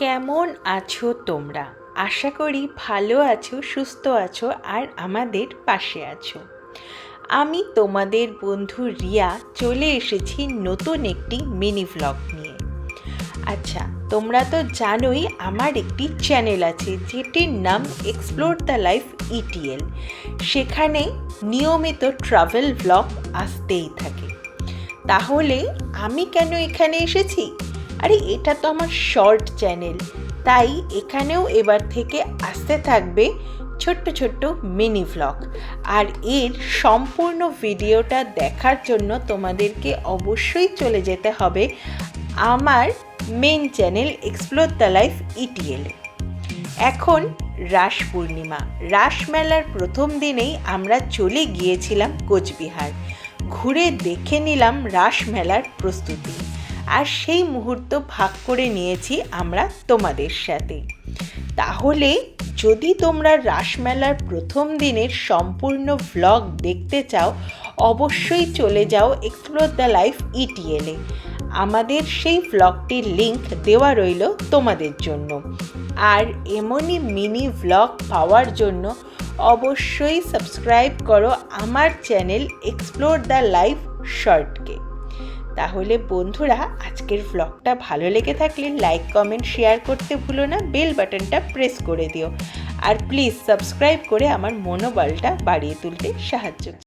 কেমন আছো তোমরা? আশা করি ভালো আছো, সুস্থ আছো আর আমাদের পাশে আছো। আমি তোমাদের বন্ধু রিয়া চলে এসেছি নতুন একটি মিনি ভ্লগ নিয়ে। আচ্ছা, তোমরা তো জানোই আমার একটি চ্যানেল আছে যেটির নাম এক্সপ্লোর দ্য লাইফ ইটিএল। সেখানে নিয়মিত ট্রাভেল ভ্লগ আসতেই থাকে। তাহলে আমি কেন এখানে এসেছি? আরে এটা তো আমার শর্ট চ্যানেল, তাই এখানেও এবার থেকে আসতে থাকবে ছোট্ট ছোট্ট মিনি ভ্লগ। আর এর সম্পূর্ণ ভিডিওটা দেখার জন্য তোমাদেরকে অবশ্যই চলে যেতে হবে আমার main channel explore the life ETL. এখন রাস পূর্ণিমা, রাসমেলার প্রথম দিনেই আমরা চলে গিয়েছিলাম কোচবিহার। ঘুরে দেখে নিলাম রাসমেলার প্রস্তুতি, আর সেই মুহূর্ত ভাগ করে নিয়েছি আমরা তোমাদের সাথে। তাহলে যদি তোমরা রাসমেলার প্রথম দিনের সম্পূর্ণ ভ্লগ দেখতে চাও, অবশ্যই চলে যাও এক্সপ্লোর দ্য লাইফ ইটিএলে। আমাদের সেই ভ্লগটির লিংক দেওয়া রইল তোমাদের জন্য। আর এমনই মিনি ভ্লগ পাওয়ার জন্য অবশ্যই সাবস্ক্রাইব করো আমার চ্যানেল এক্সপ্লোর দ্য লাইফ শর্টকে। তাহলে বন্ধুরা, আজকের ভ্লগটা ভালো লেগে থাকলে লাইক, কমেন্ট, শেয়ার করতে ভুলো না, বেল বাটনটা প্রেস করে দিও। আর প্লিজ সাবস্ক্রাইব করে আমার মনোবলটা বাড়িয়ে তুলতে সাহায্য